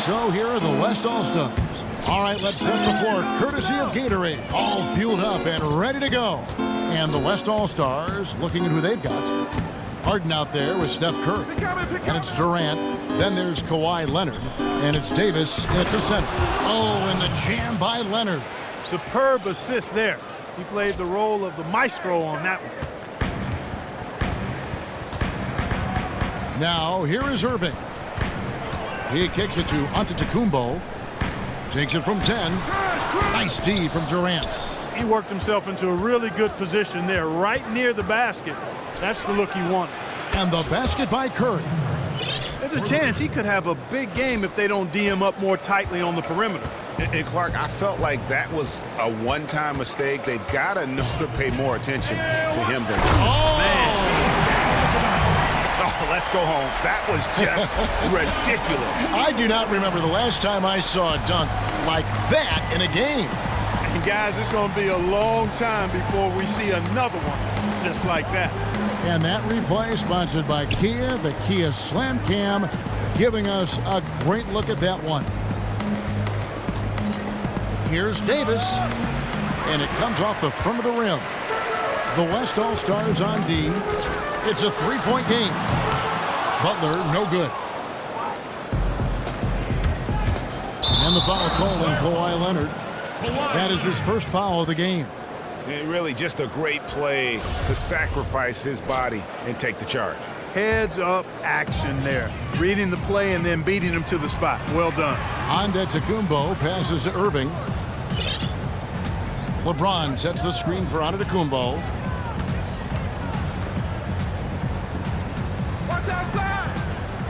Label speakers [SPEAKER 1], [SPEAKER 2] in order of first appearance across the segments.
[SPEAKER 1] So here are the West All-Stars. All right, let's set the floor courtesy of Gatorade. All fueled up and ready to go. And the West All-Stars looking at who they've got. Harden out there with Steph Curry. And it's Durant. Then there's Kawhi Leonard. And it's Davis at the center. Oh, and the jam by Leonard.
[SPEAKER 2] Superb assist there. He played the role of the maestro on that one.
[SPEAKER 1] Now, here is Irving. He kicks it to Antetokounmpo. Takes it from 10. Nice D from Durant.
[SPEAKER 2] He worked himself into a really good position there, right near the basket. That's the look he wanted.
[SPEAKER 1] And the basket by Curry.
[SPEAKER 2] There's a chance he could have a big game if they don't D him up more tightly on the perimeter.
[SPEAKER 3] And Clark, I felt like that was a one-time mistake. They've got to know to pay more attention to him than
[SPEAKER 2] Man.
[SPEAKER 3] Oh, let's go home. That was just ridiculous.
[SPEAKER 1] I do not remember the last time I saw a dunk like that in a game.
[SPEAKER 2] And guys, it's going to be a long time before we see another one just like that.
[SPEAKER 1] And that replay sponsored by Kia, the Kia Slam Cam, giving us a great look at that one. Here's Davis, and it comes off the front of the rim. The West All-Stars on D. It's a three-point game. Butler, no good. And the foul called on Kawhi Leonard. That is his first foul of the game.
[SPEAKER 3] And really just a great play to sacrifice his body and take the charge.
[SPEAKER 2] Heads-up action there. Reading the play and then beating him to the spot. Well done.
[SPEAKER 1] Antetokounmpo passes to Irving. LeBron sets the screen for Antetokounmpo.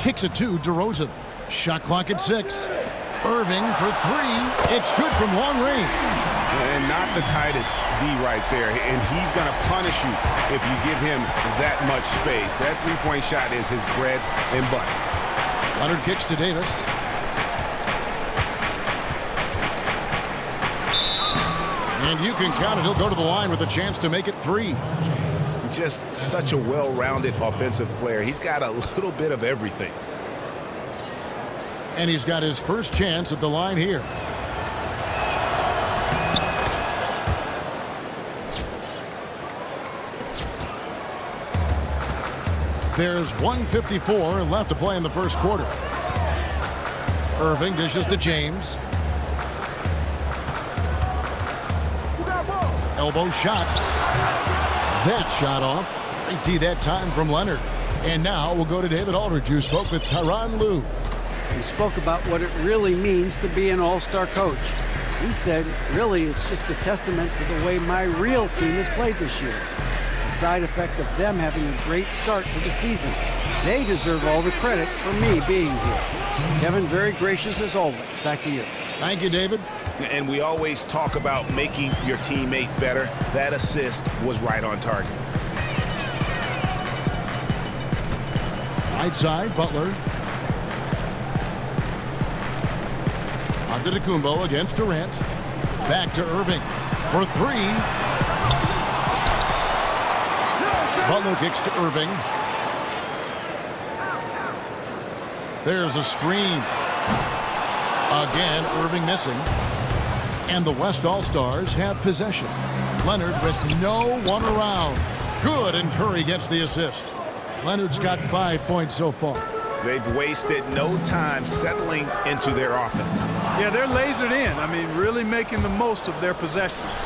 [SPEAKER 1] Kicks it to DeRozan. Shot clock at 6. Irving for 3. It's good from long range.
[SPEAKER 3] And not the tightest D right there. And he's going to punish you if you give him that much space. That three-point shot is his bread and butter.
[SPEAKER 1] Leonard kicks to Davis. And you can count it. He'll go to the line with a chance to make it 3.
[SPEAKER 3] Just such a well-rounded offensive player. He's got a little bit of everything.
[SPEAKER 1] And he's got his first chance at the line here. There's 1:54 left to play in the first quarter. Irving dishes to James. Elbow shot. That shot off. Great D that time from Leonard. And now we'll go to David Aldridge, who spoke with Tyronn Lue.
[SPEAKER 4] He spoke about what it really means to be an all-star coach. He said, really, it's just a testament to the way my real team has played this year. It's a side effect of them having a great start to the season. They deserve all the credit for me being here. Kevin, very gracious as always. Back to you.
[SPEAKER 1] Thank you, David.
[SPEAKER 3] And we always talk about making your teammate better. That assist was right on target.
[SPEAKER 1] Right side, Butler. Antetokounmpo against Durant. Back to Irving for 3. Butler kicks to Irving. There's a screen. Again, Irving missing. And the West All-Stars have possession. Leonard with no one around. Good, and Curry gets the assist. Leonard's got 5 points so far.
[SPEAKER 3] They've wasted no time settling into their offense.
[SPEAKER 2] Yeah, they're lasered in. I mean, really making the most of their possessions.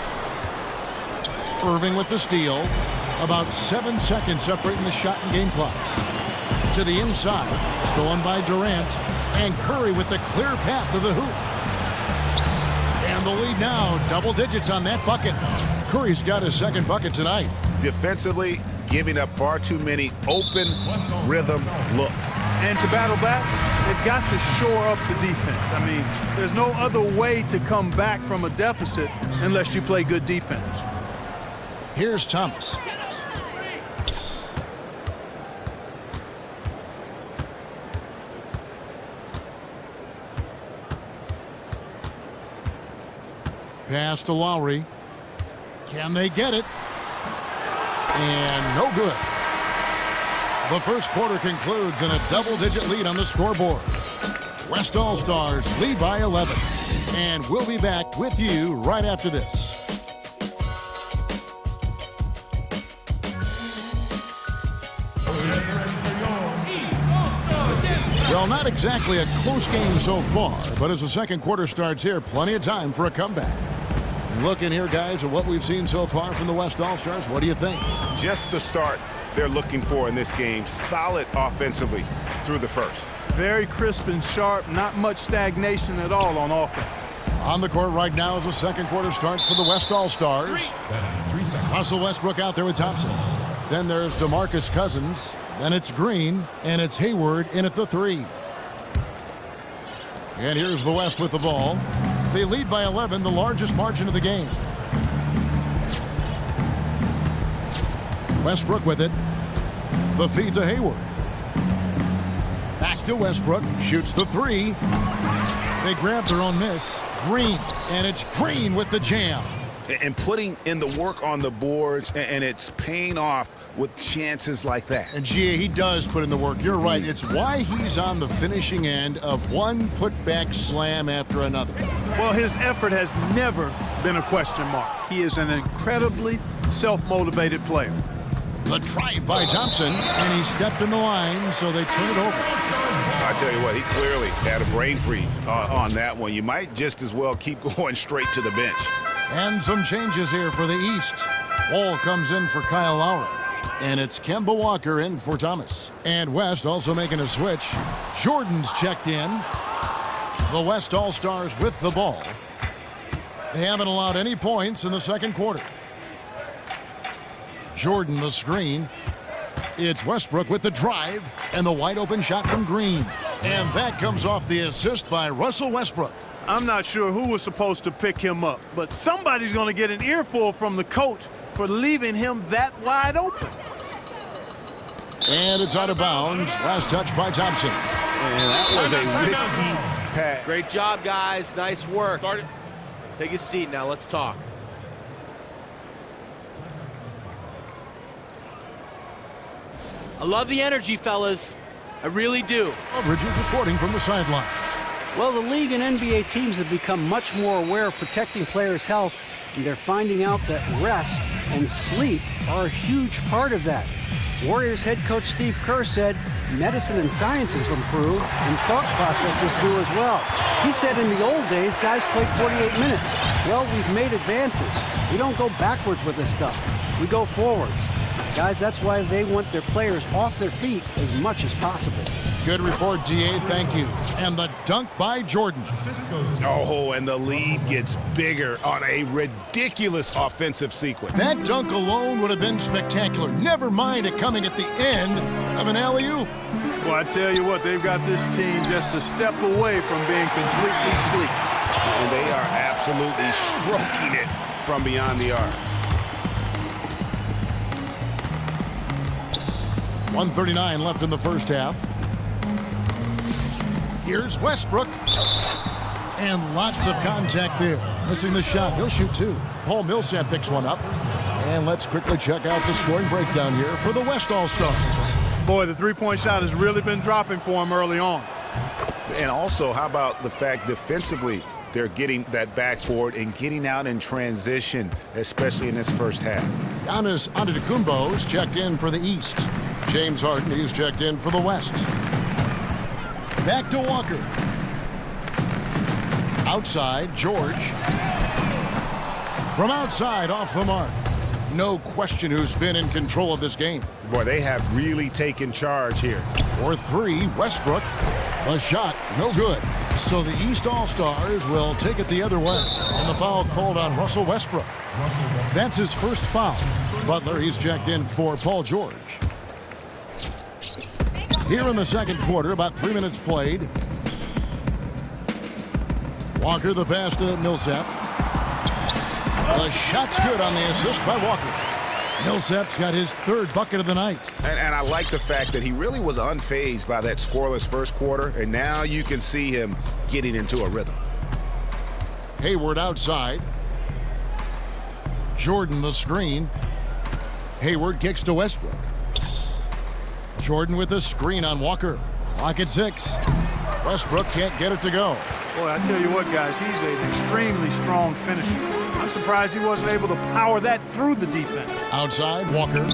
[SPEAKER 1] Irving with the steal. About 7 seconds separating the shot and game clocks. To the inside. Stolen by Durant. And Curry with the clear path to the hoop. And the lead now, double digits on that bucket. Curry's got his second bucket tonight.
[SPEAKER 3] Defensively, giving up far too many open rhythm looks.
[SPEAKER 2] And to battle back, they've got to shore up the defense. I mean, there's no other way to come back from a deficit unless you play good defense.
[SPEAKER 1] Here's Thomas. Pass to Lowry. Can they get it? And no good. The first quarter concludes in a double-digit lead on the scoreboard. West All-Stars lead by 11. And we'll be back with you right after this. Well, not exactly a close game so far, but as the second quarter starts here, plenty of time for a comeback. Looking here, guys, at what we've seen so far from the West All-Stars, what do you think?
[SPEAKER 3] Just the start they're looking for in this game. Solid offensively through the first.
[SPEAKER 2] Very crisp and sharp, not much stagnation at all on offense.
[SPEAKER 1] On the court right now as the second quarter starts for the West All-Stars. Russell Westbrook out there with Thompson. Then there's DeMarcus Cousins. Then it's Green, and it's Hayward in at the 3. And here's the West with the ball. They lead by 11, the largest margin of the game. Westbrook with it. The feed to Hayward. Back to Westbrook. Shoots the 3. They grab their own miss. Green. And it's Green with the jam.
[SPEAKER 3] And putting in the work on the boards, and it's paying off with chances like that.
[SPEAKER 1] And G.A., he does put in the work. You're right. It's why he's on the finishing end of one putback slam after another.
[SPEAKER 2] Well, his effort has never been a question mark. He is an incredibly self-motivated player.
[SPEAKER 1] The drive by Thompson, and he stepped in the line, so they turn it over.
[SPEAKER 3] I tell you what, he clearly had a brain freeze on that one. You might just as well keep going straight to the bench.
[SPEAKER 1] And some changes here for the East. Wall comes in for Kyle Lowry. And it's Kemba Walker in for Thomas. And West also making a switch. Jordan's checked in. The West All-Stars with the ball. They haven't allowed any points in the second quarter. Jordan the screen. It's Westbrook with the drive. And the wide open shot from Green. And that comes off the assist by Russell Westbrook.
[SPEAKER 2] I'm not sure who was supposed to pick him up, but somebody's going to get an earful from the coach for leaving him that wide open.
[SPEAKER 1] And it's out of bounds. Last touch by Thompson.
[SPEAKER 3] And that was a risky pass.
[SPEAKER 5] Great job, guys. Nice work. Take a seat now. Let's talk. I love the energy, fellas. I really do.
[SPEAKER 1] Coverage is reporting from the sideline.
[SPEAKER 4] Well, the league and NBA teams have become much more aware of protecting players' health, and they're finding out that rest and sleep are a huge part of that. Warriors head coach Steve Kerr said medicine and science have improved, and thought processes do as well. He said in the old days, guys played 48 minutes. Well, we've made advances. We don't go backwards with this stuff. We go forwards. Guys, that's why they want their players off their feet as much as possible.
[SPEAKER 1] Good report, DA. Thank you. And the dunk by Jordan.
[SPEAKER 3] Oh, and the lead gets bigger on a ridiculous offensive sequence.
[SPEAKER 1] That dunk alone would have been spectacular. Never mind it coming at the end of an alley-oop.
[SPEAKER 2] Well, I tell you what, they've got this team just a step away from being completely asleep.
[SPEAKER 3] And they are absolutely stroking it from beyond the arc.
[SPEAKER 1] 1:39 left in the first half. Here's Westbrook. And lots of contact there. Missing the shot. He'll shoot 2. Paul Millsap picks one up. And let's quickly check out the scoring breakdown here for the West All-Stars.
[SPEAKER 2] Boy, the three-point shot has really been dropping for him early on.
[SPEAKER 3] And also, how about the fact defensively, they're getting that backboard and getting out in transition, especially in this first half.
[SPEAKER 1] Giannis Antetokounmpo's checked in for the East. James Harden, he's checked in for the West. Back to Walker. Outside, George. From outside, off the mark. No question who's been in control of this game.
[SPEAKER 3] Boy, they have really taken charge here.
[SPEAKER 1] For 3, Westbrook. A shot, no good. So the East All-Stars will take it the other way. And the foul called on Russell Westbrook. That's his first foul. Butler, he's checked in for Paul George. Here in the second quarter, about 3 minutes played. Walker, the pass to Millsap. The shot's good on the assist by Walker. Millsap's got his 3rd bucket of the night.
[SPEAKER 3] And I like the fact that he really was unfazed by that scoreless first quarter, and now you can see him getting into a rhythm.
[SPEAKER 1] Hayward outside. Jordan the screen. Hayward kicks to Westbrook. Jordan with a screen on Walker. Clock at 6. Westbrook can't get it to go.
[SPEAKER 2] Boy, I tell you what, guys, he's an extremely strong finisher. I'm surprised he wasn't able to power that through the defense.
[SPEAKER 1] Outside, Walker.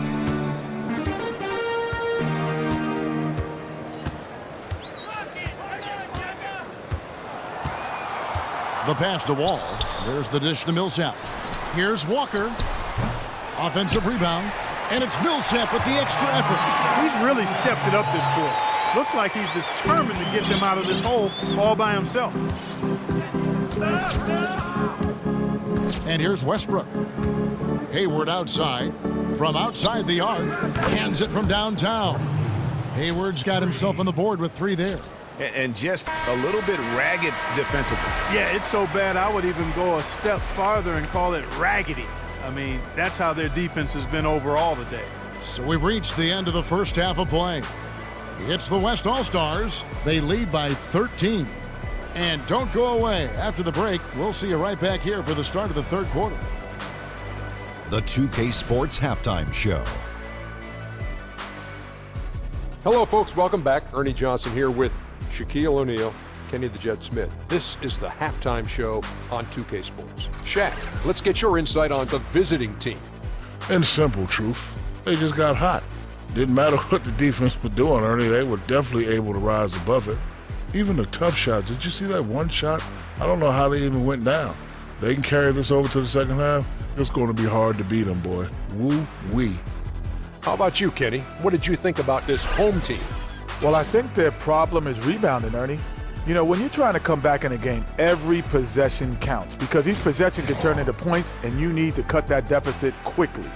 [SPEAKER 1] The pass to Wall. There's the dish to Millsap. Here's Walker. Offensive rebound. And it's Millsap with the extra effort.
[SPEAKER 2] He's really stepped it up this quarter. Looks like he's determined to get them out of this hole all by himself.
[SPEAKER 1] And here's Westbrook. Hayward outside. From outside the arc. Hands it from downtown. Hayward's got himself on the board with 3 there.
[SPEAKER 3] And just a little bit ragged defensively.
[SPEAKER 2] Yeah, it's so bad I would even go a step farther and call it raggedy. I mean, that's how their defense has been overall today.
[SPEAKER 1] So we've reached the end of the first half of play. It's the West All-Stars. They lead by 13. And don't go away. After the break, we'll see you right back here for the start of the third quarter.
[SPEAKER 6] The 2K Sports Halftime Show.
[SPEAKER 7] Hello, folks. Welcome back. Ernie Johnson here with Shaquille O'Neal, Kenny the Jet Smith. This is the halftime show on 2K Sports. Shaq, let's get your insight on the visiting team.
[SPEAKER 8] In simple truth, they just got hot. Didn't matter what the defense was doing, Ernie, they were definitely able to rise above it. Even the tough shots. Did you see that one shot? I don't know how they even went down. They can carry this over to the second half. It's going to be hard to beat them, boy. Woo-wee.
[SPEAKER 7] How about you, Kenny? What did you think about this home team?
[SPEAKER 9] Well, I think their problem is rebounding, Ernie. You know, when you're trying to come back in a game, every possession counts because each possession can turn into points, and you need to cut that deficit quickly.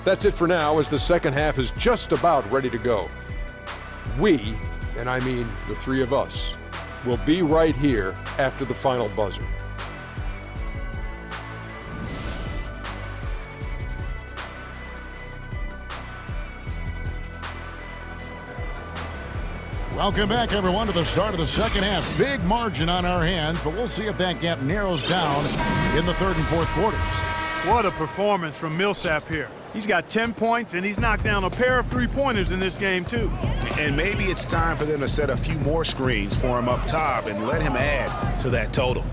[SPEAKER 7] That's it for now, as the second half is just about ready to go. We, and I mean the 3 of us, will be right here after the final buzzer.
[SPEAKER 1] Welcome back, everyone, to the start of the second half. Big margin on our hands, but we'll see if that gap narrows down in the third and fourth quarters.
[SPEAKER 2] What a performance from Millsap here. He's got 10 points, and he's knocked down a pair of three-pointers in this game, too.
[SPEAKER 3] And maybe it's time for them to set a few more screens for him up top and let him add to that total.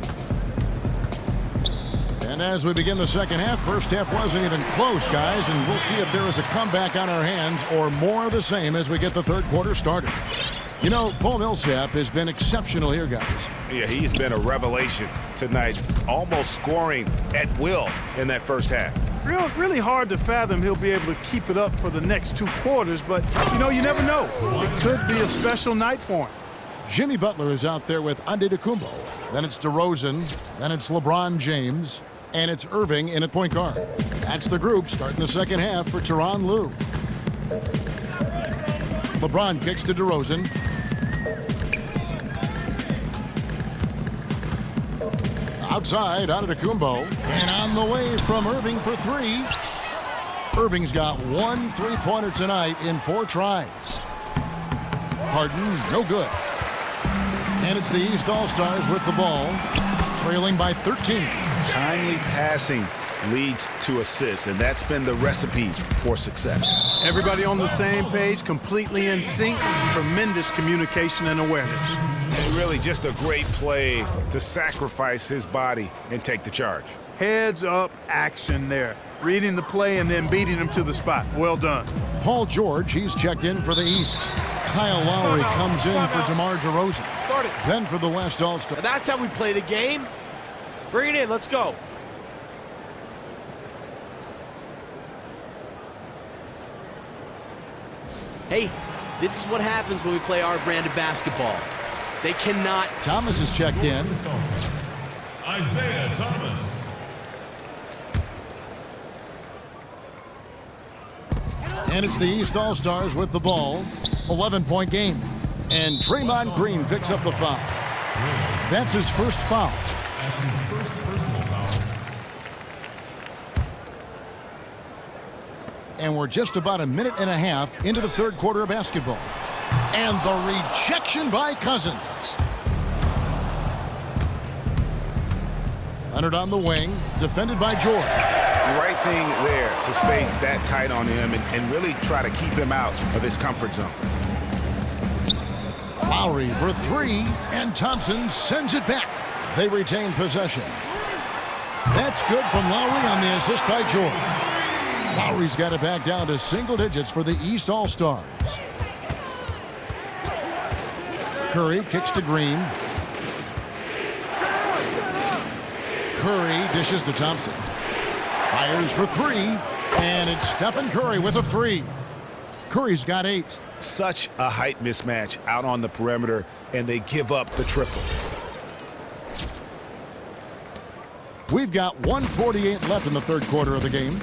[SPEAKER 1] And as we begin the second half, first half wasn't even close, guys, and we'll see if there is a comeback on our hands or more of the same as we get the third quarter started. You know, Paul Millsap has been exceptional here, guys.
[SPEAKER 3] Yeah, he's been a revelation tonight, almost scoring at will in that first half.
[SPEAKER 2] Really hard to fathom he'll be able to keep it up for the next 2 quarters, but, you know, you never know. It could be a special night for him.
[SPEAKER 1] Jimmy Butler is out there with Antetokounmpo. Then it's DeRozan. Then it's LeBron James. And it's Irving in at point guard. That's the group starting the second half for Tyronn Lue. LeBron kicks to DeRozan. Outside, Antetokounmpo. And on the way from Irving for 3. Irving's got 1 3-pointer tonight in 4 tries. Harden, no good. And it's the East All-Stars with the ball, trailing by 13.
[SPEAKER 3] Timely passing leads to assists, and that's been the recipe for success.
[SPEAKER 2] Everybody on the same page, completely in sync, tremendous communication and awareness.
[SPEAKER 3] And really just a great play to sacrifice his body and take the charge.
[SPEAKER 2] Heads up action there. Reading the play and then beating him to the spot. Well done.
[SPEAKER 1] Paul George, he's checked in for the East. Kyle Lowry comes in for DeMar DeRozan. Then for the West All-Star.
[SPEAKER 5] That's how we play the game. Bring it in. Let's go. Hey, this is what happens when we play our brand of basketball. They cannot.
[SPEAKER 1] Thomas is checked in.
[SPEAKER 10] Isaiah Thomas.
[SPEAKER 1] And it's the East All-Stars with the ball. 11-point game. And Draymond Green picks up the foul. That's his first foul.
[SPEAKER 10] That's his first personal foul.
[SPEAKER 1] And we're just about a minute and a half into the third quarter of basketball. And the rejection by Cousins. Leonard on the wing, defended by George.
[SPEAKER 3] right thing there to stay that tight on him and really try to keep him out of his comfort zone.
[SPEAKER 1] Lowry for three, and Thompson sends it back. They retain possession. That's good from Lowry on the assist by George. Lowry's got it back down to single digits for the East All-Stars. Curry kicks to Green. Curry dishes to Thompson. Fires for three, and it's Stephen Curry with a three. Curry's got 8.
[SPEAKER 3] Such a height mismatch out on the perimeter, and they give up the triple.
[SPEAKER 1] We've got 1:48 left in the third quarter of the game.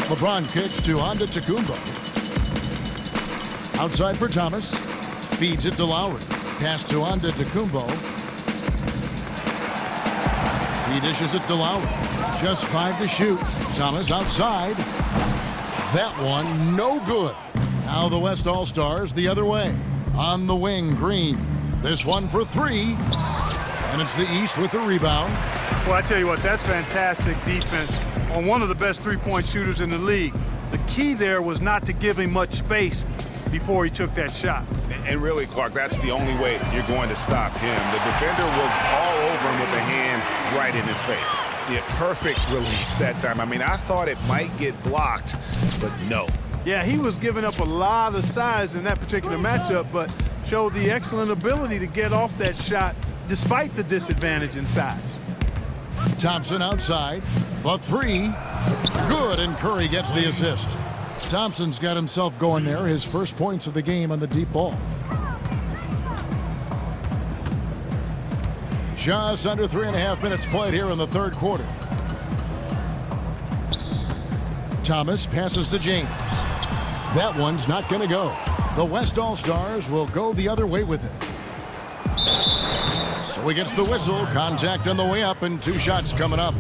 [SPEAKER 1] LeBron kicks to Antetokounmpo. Outside for Thomas. Feeds it to Lowry. Pass to Antetokounmpo. He dishes it to Lowry. Just 5 to shoot. Thomas outside. That one no good. Now the West All-Stars the other way. On the wing, Green. This one for 3. And it's the East with the rebound.
[SPEAKER 2] Well, I tell you what, that's fantastic defense on one of the best three-point shooters in the league. The key there was not to give him much space before he took that shot.
[SPEAKER 3] And really, Clark, that's the only way you're going to stop him. The defender was all over him with a hand right in his face. Yeah, perfect release that time. I mean, I thought it might get blocked, but no.
[SPEAKER 2] Yeah, he was giving up a lot of size in that particular matchup, but showed the excellent ability to get off that shot despite the disadvantage in size.
[SPEAKER 1] Thompson outside. The 3. Good, and Curry gets the assist. Thompson's got himself going there. His first points of the game on the deep ball. Just under 3.5 minutes played here in the third quarter. Thomas passes to James. That one's not going to go. The West All-Stars will go the other way with it. So he gets the whistle. Contact on the way up, and 2 shots coming up.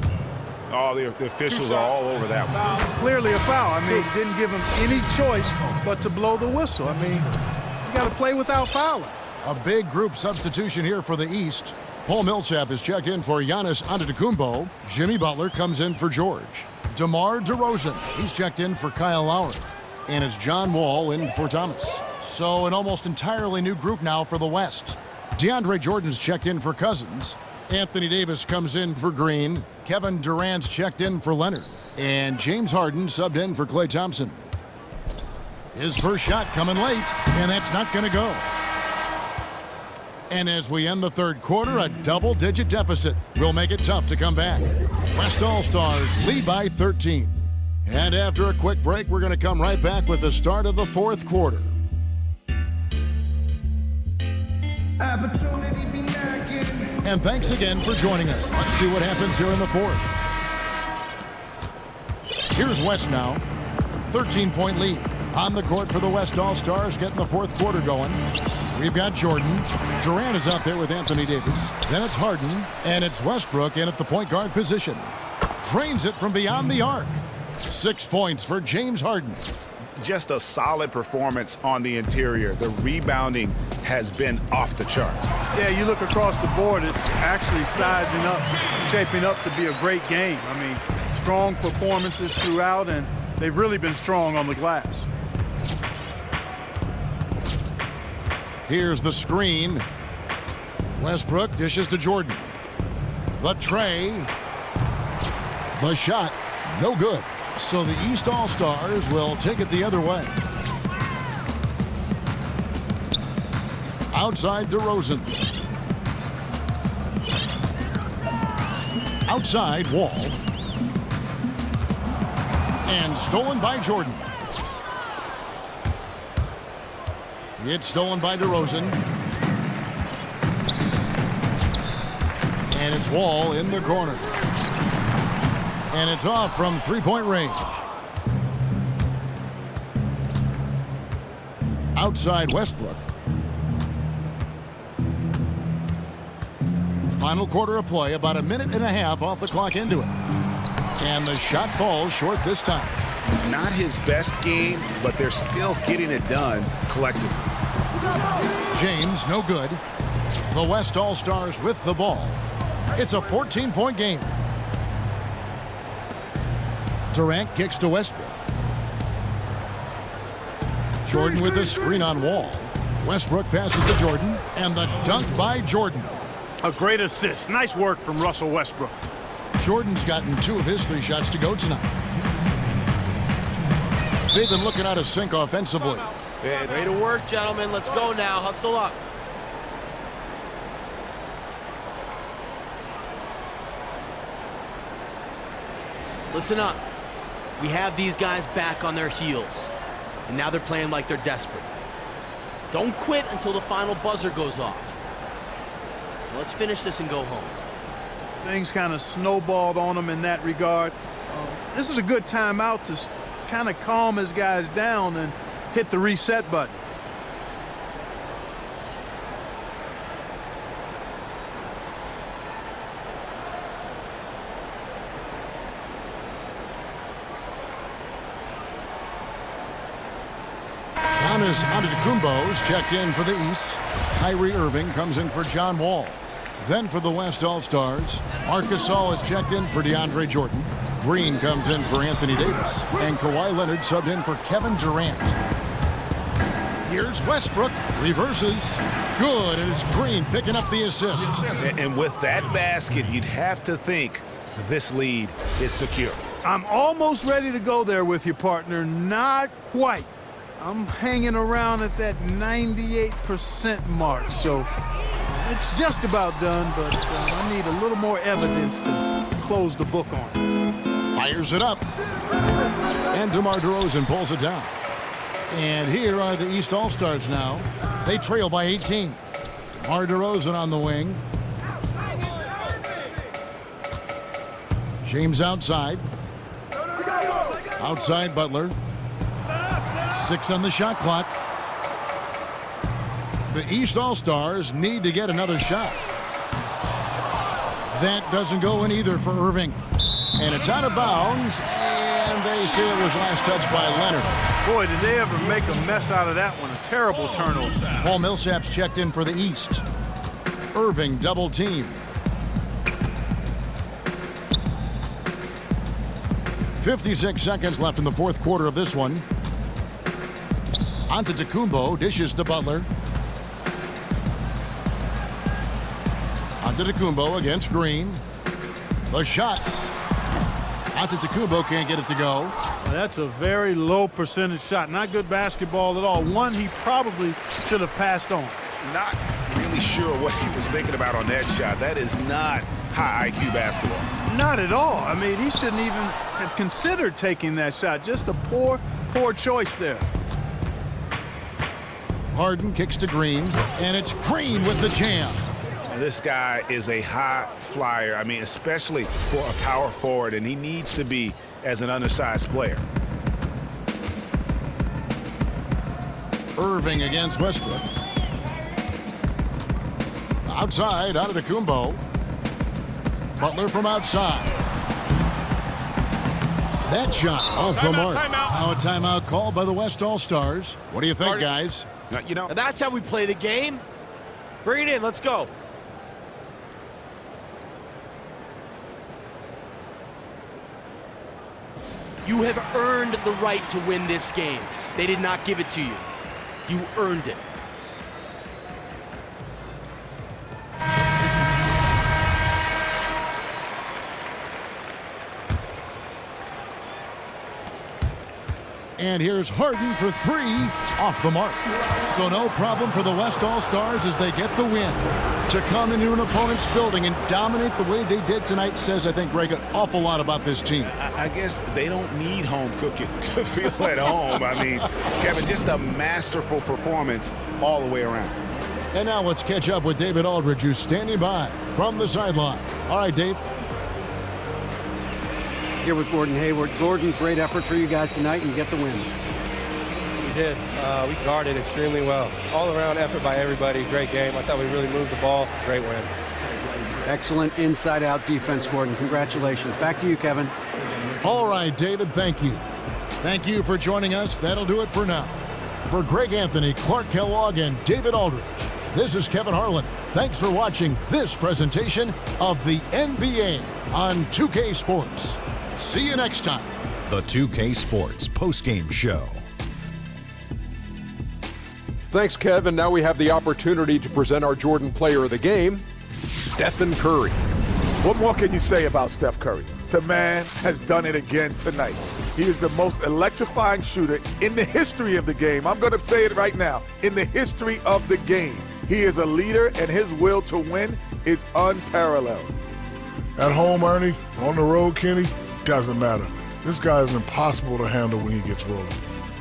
[SPEAKER 3] Oh, the officials are all over that one.
[SPEAKER 2] Clearly a foul. I mean, didn't give him any choice but to blow the whistle. I mean, you got to play without fouling.
[SPEAKER 1] A big group substitution here for the East. Paul Millsap is checked in for Giannis Antetokounmpo. Jimmy Butler comes in for George. DeMar DeRozan, he's checked in for Kyle Lowry. And it's John Wall in for Thomas. So an almost entirely new group now for the West. DeAndre Jordan's checked in for Cousins. Anthony Davis comes in for Green. Kevin Durant's checked in for Leonard. And James Harden subbed in for Klay Thompson. His first shot coming late, and that's not going to go. And as we end the third quarter, a double-digit deficit will make it tough to come back. West All-Stars lead by 13. And after a quick break, we're going to come right back with the start of the fourth quarter. And thanks again for joining us. Let's see what happens here in the fourth. Here's West now. 13-point lead. On the court for the West All-Stars, getting the fourth quarter going. We've got Jordan. Durant is out there with Anthony Davis. Then it's Harden, and it's Westbrook in at the point guard position. Drains it from beyond the arc. 6 points for James Harden.
[SPEAKER 3] Just a solid performance on the interior. The rebounding has been off the charts.
[SPEAKER 2] Yeah, you look across the board, it's actually sizing up, shaping up to be a great game. I mean, strong performances throughout, and they've really been strong on the glass.
[SPEAKER 1] Here's the screen. Westbrook dishes to Jordan. The tray. The shot, no good. So the East All-Stars will take it the other way. Outside DeRozan. Outside Wall. And stolen by Jordan. It's stolen by DeRozan. And it's Wall in the corner. And it's off from three-point range. Outside Westbrook. Final quarter of play, about a minute and a half off the clock into it. And the shot falls short this time.
[SPEAKER 3] Not his best game, but they're still getting it done collectively.
[SPEAKER 1] James, no good. The West All-Stars with the ball. It's a 14-point game. Durant kicks to Westbrook. Jordan with a screen on Wall. Westbrook passes to Jordan, and the dunk by Jordan.
[SPEAKER 2] A great assist. Nice work from Russell Westbrook.
[SPEAKER 1] Jordan's gotten 2 of his 3 shots to go tonight. They've been looking out of sync offensively.
[SPEAKER 5] Way to work, gentlemen. Let's go now. Hustle up. Listen up. We have these guys back on their heels, and now they're playing like they're desperate. Don't quit until the final buzzer goes off. Let's finish this and go home.
[SPEAKER 2] Things kind of snowballed on him in that regard. This is a good timeout to kind of calm his guys down and hit the reset button.
[SPEAKER 1] Giannis Antetokounmpo's checked in for the East. Kyrie Irving comes in for John Wall. Then for the West All-Stars, Marc Gasol is checked in for DeAndre Jordan. Green comes in for Anthony Davis. And Kawhi Leonard subbed in for Kevin Durant. Here's Westbrook. Reverses. Good. And it's Green picking up the assist.
[SPEAKER 3] And with that basket, you'd have to think this lead is secure.
[SPEAKER 2] I'm almost ready to go there with you, partner. Not quite. I'm hanging around at that 98% mark, so it's just about done, but I need a little more evidence to close the book on.
[SPEAKER 1] Fires it up. And DeMar DeRozan pulls it down. And here are the East All-Stars now. They trail by 18. DeMar DeRozan on the wing. James outside. Outside Butler. 6 on the shot clock. The East All-Stars need to get another shot. That doesn't go in either for Irving. And it's out of bounds, and they say it was last touched by Leonard.
[SPEAKER 2] Boy, did they ever make a mess out of that one. A terrible turnover.
[SPEAKER 1] Paul Millsap's checked in for the East. Irving double team. 56 seconds left in the 4th quarter of this one. Antetokounmpo dishes to Butler. Antetokounmpo against Green. The shot. Antetokounmpo can't get it to go.
[SPEAKER 2] That's a very low percentage shot. Not good basketball at all. One he probably should have passed on.
[SPEAKER 3] Not really sure what he was thinking about on that shot. That is not high IQ basketball.
[SPEAKER 2] Not at all. I mean, he shouldn't even have considered taking that shot. Just a poor choice there.
[SPEAKER 1] Harden kicks to Green, and it's Green with the jam.
[SPEAKER 3] This guy is a high flyer. I mean, especially for a power forward, and he needs to be as an undersized player.
[SPEAKER 1] Irving against Westbrook. Outside, Antetokounmpo. Butler from outside. That shot off the mark. Now a timeout called by the West All-Stars. What do you think, guys?
[SPEAKER 3] You know,
[SPEAKER 5] That's how we play the game. Bring it in. Let's go. You have earned the right to win this game. They did not give it to you. You earned it.
[SPEAKER 1] And here's Harden for 3, off the mark. So no problem for the West All-Stars as they get the win. To come into an opponent's building and dominate the way they did tonight says, I think, Greg, an awful lot about this team.
[SPEAKER 3] I guess they don't need home cooking to feel at home. I mean, Kevin, just a masterful performance all the way around.
[SPEAKER 1] And now let's catch up with David Aldridge, who's standing by from the sideline. All right, Dave.
[SPEAKER 4] Here with Gordon Hayward. Gordon, great effort for you guys tonight, and you get the win.
[SPEAKER 11] We did. We guarded extremely well. All-around effort by everybody. Great game. I thought we really moved the ball. Great win.
[SPEAKER 4] Excellent inside-out defense, Gordon. Congratulations. Back to you, Kevin.
[SPEAKER 1] All right, David, thank you. Thank you for joining us. That'll do it for now. For Greg Anthony, Clark Kellogg, and David Aldridge, this is Kevin Harlan. Thanks for watching this presentation of the NBA on 2K Sports. See you next time.
[SPEAKER 6] The 2K Sports postgame show.
[SPEAKER 7] Thanks, Kevin. Now we have the opportunity to present our Jordan Player of the Game, Stephen Curry.
[SPEAKER 9] What more can you say about Steph Curry? The man has done it again tonight. He is the most electrifying shooter in the history of the game. I'm going to say it right now. In the history of the game. He is a leader, and his will to win is unparalleled.
[SPEAKER 8] At home, Ernie, on the road, Kenny, doesn't matter. This guy is impossible to handle when he gets rolling.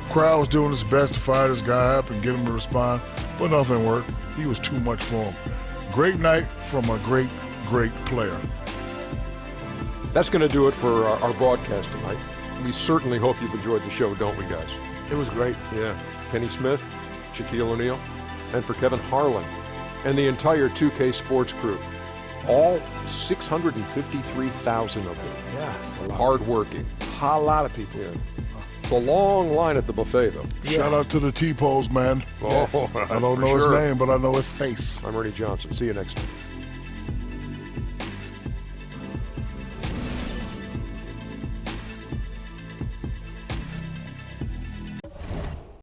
[SPEAKER 8] Crowd was doing his best to fire this guy up and get him to respond, but nothing worked. He was too much for him. Great night from a great, great player.
[SPEAKER 7] That's going to do it for our broadcast tonight. We certainly hope you've enjoyed the show, don't we, guys?
[SPEAKER 9] It was great.
[SPEAKER 7] Yeah. Kenny Smith, Shaquille O'Neal, and for Kevin Harlan and the entire 2K Sports crew. All 653,000 of them.
[SPEAKER 9] Yeah.
[SPEAKER 7] Hard-working.
[SPEAKER 9] A lot of people.
[SPEAKER 7] Yeah. It's a long line at the buffet, though.
[SPEAKER 8] Yeah. Shout out to the T-Pose, man.
[SPEAKER 7] Oh,
[SPEAKER 8] I don't know his name, but I know his face.
[SPEAKER 7] I'm Ernie Johnson. See you next time.